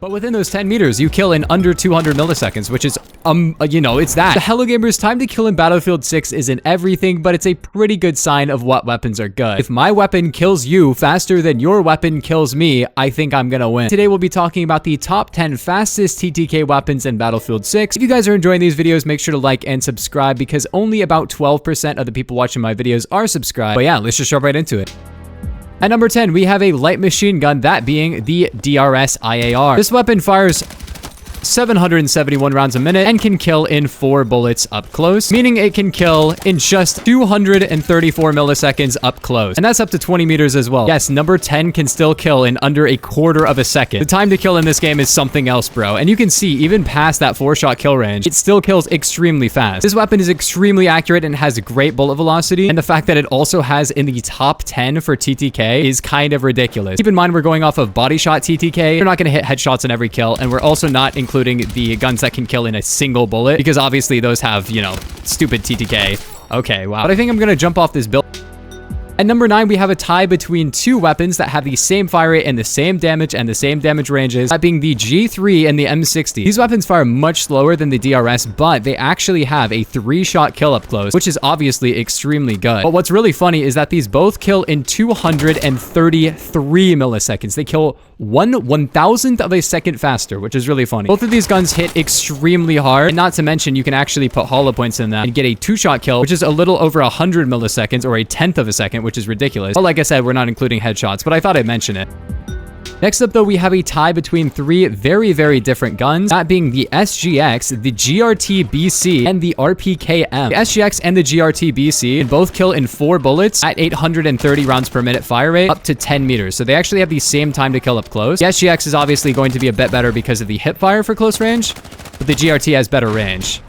But within those 10 meters, you kill in under 200 milliseconds, which is, you know, it's that. The Hello Gamers time to kill in Battlefield 6 isn't everything, but it's a pretty good sign of what weapons are good. If my weapon kills you faster than your weapon kills me, I think I'm gonna win. Today, we'll be talking about the top 10 fastest TTK weapons in Battlefield 6. If you guys are enjoying these videos, make sure to like and subscribe because only about 12% of the people watching my videos are subscribed. But yeah, let's just jump right into it. At number 10, we have a light machine gun, that being the DRS IAR. This weapon fires 771 rounds a minute and can kill in 4 bullets up close, meaning it can kill in just 234 milliseconds up close. And that's up to 20 meters as well. Yes, number 10 can still kill in under a quarter of a second. The time to kill in this game is something else, bro. And you can see, even past that 4-shot kill range, it still kills extremely fast. This weapon is extremely accurate and has great bullet velocity. And the fact that it also has in the top 10 for TTK is kind of ridiculous. Keep in mind, we're going off of body shot TTK. You're not going to hit headshots in every kill. And we're also not including the guns that can kill in a single bullet, because obviously those have, you know, stupid TTK. Okay, wow. But I think I'm gonna jump off this build. At number 9, we have a tie between 2 weapons that have the same fire rate and the same damage ranges, that being the G3 and the M60. These weapons fire much slower than the DRS, but they actually have a 3-shot kill up close, which is obviously extremely good. But what's really funny is that these both kill in 233 milliseconds. They kill 1/1000th of a second faster, which is really funny. Both of these guns hit extremely hard, and not to mention you can actually put hollow points in that and get a 2-shot kill, which is a little over 100 milliseconds or a 1/10 of a second, which is ridiculous. But like I said, we're not including headshots, but I thought I'd mention it. Next up, though, we have a tie between 3 very, very different guns, that being the SGX, the GRT-BC, and the RPKM. The SGX and the GRT-BC can both kill in 4 bullets at 830 rounds per minute fire rate, up to 10 meters. So they actually have the same time to kill up close. The SGX is obviously going to be a bit better because of the hip fire for close range, but the GRT has better range.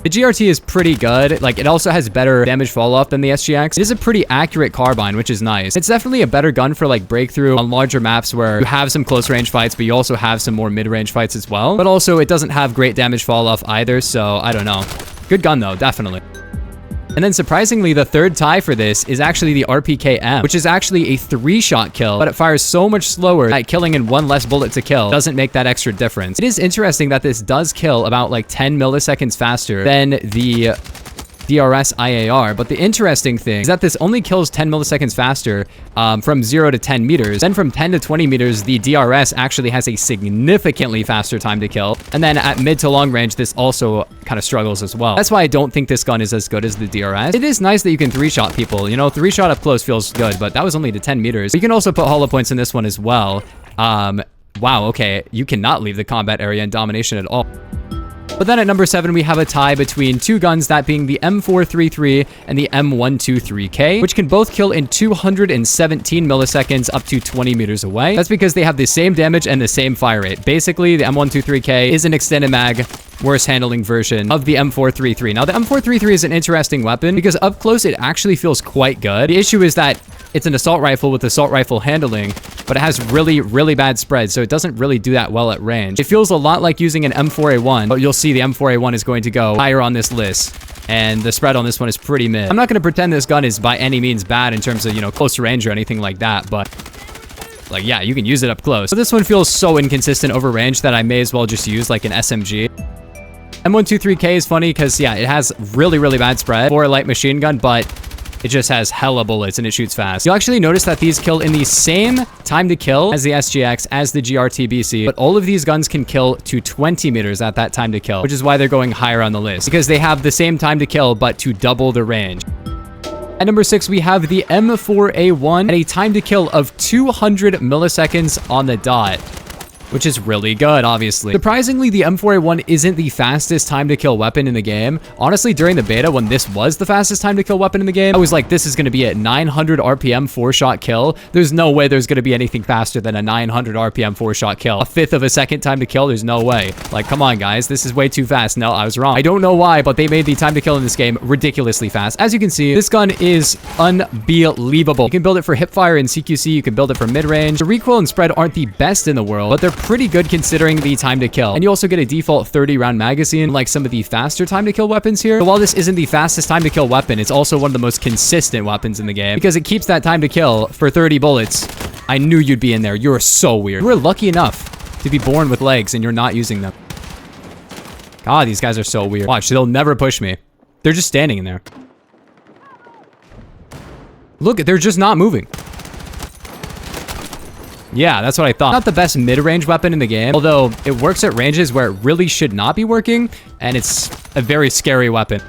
The GRT is pretty good. Like, it also has better damage fall off than the SGX. It is a pretty accurate carbine, which is nice. It's definitely a better gun for like breakthrough on larger maps where you have some close range fights, but you also have some more mid-range fights as well. But also it doesn't have great damage fall off either. So I don't know. Good gun though, definitely. And then surprisingly, the third tie for this is actually the RPKM, which is actually a 3-shot kill, but it fires so much slower that killing in 1 less bullet to kill doesn't make that extra difference. It is interesting that this does kill about like 10 milliseconds faster than the DRS IAR, but the interesting thing is that this only kills 10 milliseconds faster from 0 to 10 meters. Then from 10 to 20 meters, the DRS actually has a significantly faster time to kill. And then at mid to long range, this also kind of struggles as well. That's why I don't think this gun is as good as the DRS. It is nice that you can 3-shot people. You know, 3-shot up close feels good, but that was only to 10 meters. You can also put hollow points in this one as well. Wow, okay. You cannot leave the combat area in domination at all. But then at number 7, we have a tie between 2 guns, that being the M433 and the M123K, which can both kill in 217 milliseconds up to 20 meters away. That's because they have the same damage and the same fire rate. Basically, the M123K is an extended mag, worse handling version of the M433. Now, the M433 is an interesting weapon because up close, it actually feels quite good. The issue is that it's an assault rifle with assault rifle handling, but it has really, really bad spread, so it doesn't really do that well at range. It feels a lot like using an M4A1, but you'll see the M4A1 is going to go higher on this list, and the spread on this one is pretty mid. I'm not going to pretend this gun is by any means bad in terms of, you know, close range or anything like that, but like, yeah, you can use it up close. So this one feels so inconsistent over range that I may as well just use like an SMG. M123K is funny because, yeah, it has really, really bad spread for a light machine gun, but it just has hella bullets and it shoots fast. You'll actually notice that these kill in the same time to kill as the SGX, as the GRT-BC, but all of these guns can kill to 20 meters at that time to kill, which is why they're going higher on the list, because they have the same time to kill, but to double the range. At number 6, we have the M4A1 at a time to kill of 200 milliseconds on the dot, which is really good, obviously. Surprisingly, the M4A1 isn't the fastest time to kill weapon in the game. Honestly, during the beta, when this was the fastest time to kill weapon in the game, I was like, this is going to be a 900 RPM 4-shot kill. There's no way there's going to be anything faster than a 900 RPM 4-shot kill. A 1/5 of a second time to kill, there's no way. Like, come on, guys, this is way too fast. No, I was wrong. I don't know why, but they made the time to kill in this game ridiculously fast. As you can see, this gun is unbelievable. You can build it for hipfire and CQC. You can build it for mid-range. The recoil and spread aren't the best in the world, but they're pretty good considering the time to kill. And you also get a default 30-round magazine, like some of the faster time to kill weapons here. So while this isn't the fastest time to kill weapon, it's also one of the most consistent weapons in the game because it keeps that time to kill for 30 bullets I knew you'd be in there. You're so weird. We're lucky enough to be born with legs and you're not using them. God, these guys are so weird. Watch, they'll never push me. They're just standing in there. Look, they're just not moving. Yeah, that's what I thought. Not the best mid-range weapon in the game, although it works at ranges where it really should not be working, and it's a very scary weapon.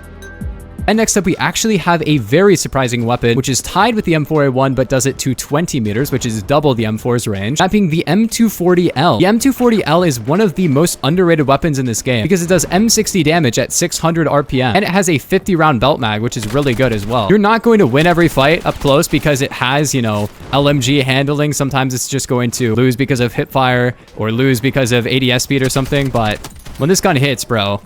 And next up, we actually have a very surprising weapon, which is tied with the M4A1, but does it to 20 meters, which is double the M4's range, that being the M240L. The M240L is one of the most underrated weapons in this game because it does M60 damage at 600 RPM, and it has a 50-round belt mag, which is really good as well. You're not going to win every fight up close because it has, you know, LMG handling. Sometimes it's just going to lose because of hip fire or lose because of ADS speed or something, but when this gun hits, bro,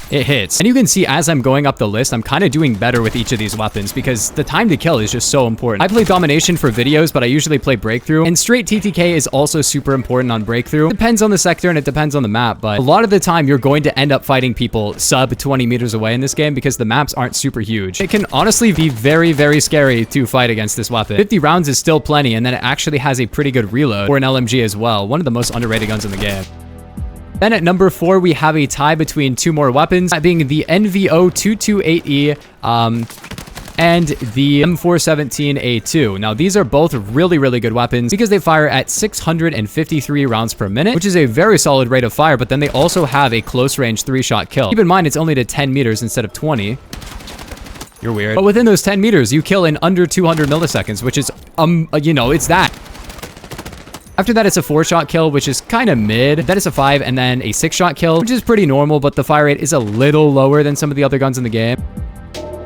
it hits. And you can see as I'm going up the list, I'm kind of doing better with each of these weapons because the time to kill is just so important. I play Domination for videos, but I usually play Breakthrough, and straight TTK is also super important on Breakthrough. It depends on the sector and it depends on the map, but a lot of the time you're going to end up fighting people sub 20 meters away in this game because the maps aren't super huge. It can honestly be very, very scary to fight against this weapon. 50 rounds is still plenty, and then it actually has a pretty good reload for an LMG as well. One of the most underrated guns in the game. Then at number 4, we have a tie between two more weapons, that being the NVO228E and the M417A2. Now, these are both really, really good weapons because they fire at 653 rounds per minute, which is a very solid rate of fire, but then they also have a close-range 3-shot kill. Keep in mind, it's only to 10 meters instead of 20. You're weird. But within those 10 meters, you kill in under 200 milliseconds, which is, you know, it's that. After that, it's a 4-shot kill, which is kind of mid. Then it's a 5, and then a 6-shot kill, which is pretty normal, but the fire rate is a little lower than some of the other guns in the game.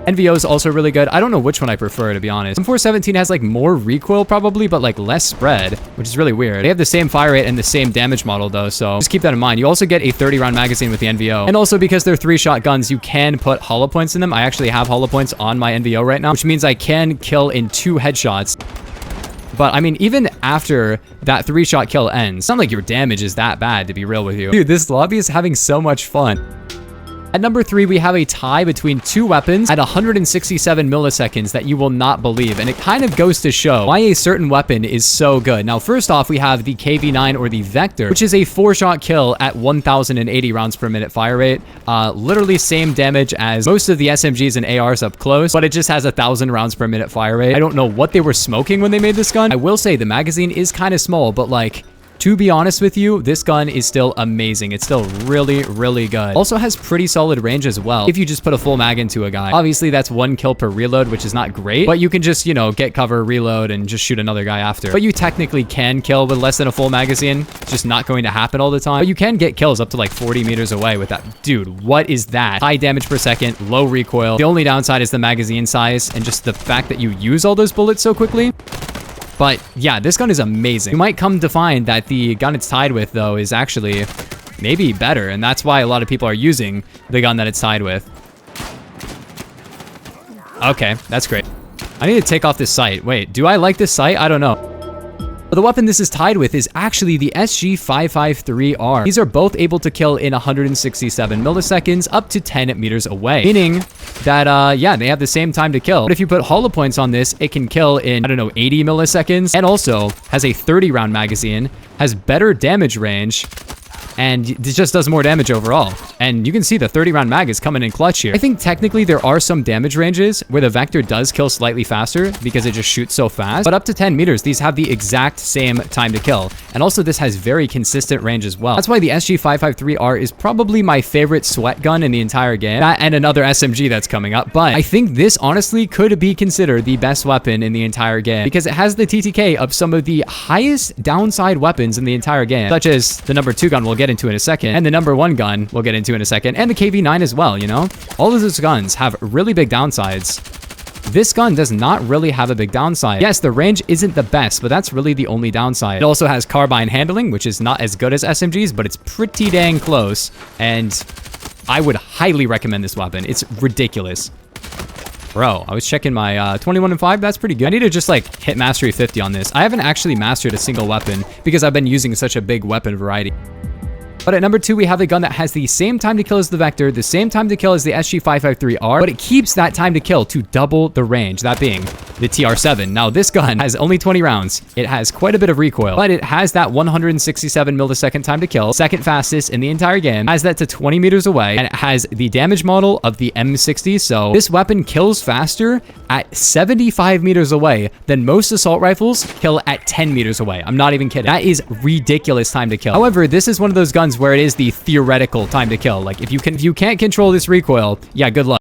NVO is also really good. I don't know which one I prefer, to be honest. M417 has like more recoil probably, but like less spread, which is really weird. They have the same fire rate and the same damage model though, so just keep that in mind. You also get a 30-round magazine with the NVO. And also because they're 3-shot guns, you can put hollow points in them. I actually have hollow points on my NVO right now, which means I can kill in 2 headshots. But I mean, even after that 3-shot kill ends, it's not like your damage is that bad, to be real with you. Dude, this lobby is having so much fun. At number 3, we have a tie between two weapons at 167 milliseconds that you will not believe. And it kind of goes to show why a certain weapon is so good. Now, first off, we have the KV9 or the Vector, which is a 4-shot kill at 1,080 rounds per minute fire rate. Literally same damage as most of the SMGs and ARs up close, but it just has 1,000 rounds per minute fire rate. I don't know what they were smoking when they made this gun. I will say the magazine is kind of small, but like, to be honest with you, this gun is still amazing. It's still really, really good. Also has pretty solid range as well if you just put a full mag into a guy. Obviously, that's 1 kill per reload, which is not great, but you can just, you know, get cover, reload, and just shoot another guy after. But you technically can kill with less than a full magazine. It's just not going to happen all the time. But you can get kills up to like 40 meters away with that. Dude, what is that? High damage per second, low recoil. The only downside is the magazine size and just the fact that you use all those bullets so quickly. But yeah, this gun is amazing. You might come to find that the gun it's tied with, though, is actually maybe better. And that's why a lot of people are using the gun that it's tied with. Okay, that's great. I need to take off this sight. Wait, do I like this sight? I don't know. But the weapon this is tied with is actually the SG553R. These are both able to kill in 167 milliseconds up to 10 meters away, meaning that, yeah, they have the same time to kill. But if you put hollow points on this, it can kill in, I don't know, 80 milliseconds, and also has a 30-round magazine, has better damage range, and it just does more damage overall. And you can see the 30-round mag is coming in clutch here. I think technically there are some damage ranges where the Vector does kill slightly faster because it just shoots so fast, but up to 10 meters, these have the exact same time to kill. And also this has very consistent range as well. That's why the SG553R is probably my favorite sweat gun in the entire game. That and another SMG that's coming up, but I think this honestly could be considered the best weapon in the entire game because it has the TTK of some of the highest downside weapons in the entire game, such as the number 2 gun we'll get into in a second, and the number 1 gun we'll get into in a second, and the KV9 as well, you know? All of those guns have really big downsides. This gun does not really have a big downside. Yes, the range isn't the best, but that's really the only downside. It also has carbine handling, which is not as good as SMGs, but it's pretty dang close, and I would highly recommend this weapon. It's ridiculous. Bro, I was checking my 21 and 5. That's pretty good. I need to just like hit mastery 50 on this. I haven't actually mastered a single weapon because I've been using such a big weapon variety. But at number 2, we have a gun that has the same time to kill as the Vector, the same time to kill as the SG553R, but it keeps that time to kill to double the range, that being the TR7. Now, this gun has only 20 rounds. It has quite a bit of recoil, but it has that 167 millisecond time to kill, second fastest in the entire game, has that to 20 meters away, and it has the damage model of the M60, so this weapon kills faster at 75 meters away than most assault rifles kill at 10 meters away. I'm not even kidding. That is ridiculous time to kill. However, this is one of those guns where it is the theoretical time to kill. Like, if you can't control this recoil, yeah, good luck.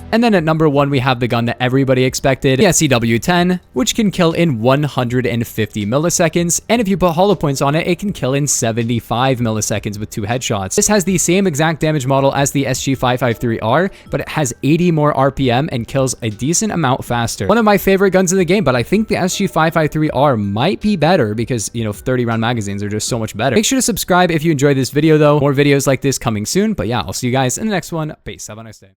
And then at number 1, we have the gun that everybody expected, the SCW-10, which can kill in 150 milliseconds. And if you put hollow points on it, it can kill in 75 milliseconds with 2 headshots. This has the same exact damage model as the SG553R, but it has 80 more RPM and kills a decent amount faster. One of my favorite guns in the game, but I think the SG553R might be better because, you know, 30-round magazines are just so much better. Make sure to subscribe if you enjoyed this video, though. More videos like this coming soon. But yeah, I'll see you guys in the next one. Peace. Have a nice day.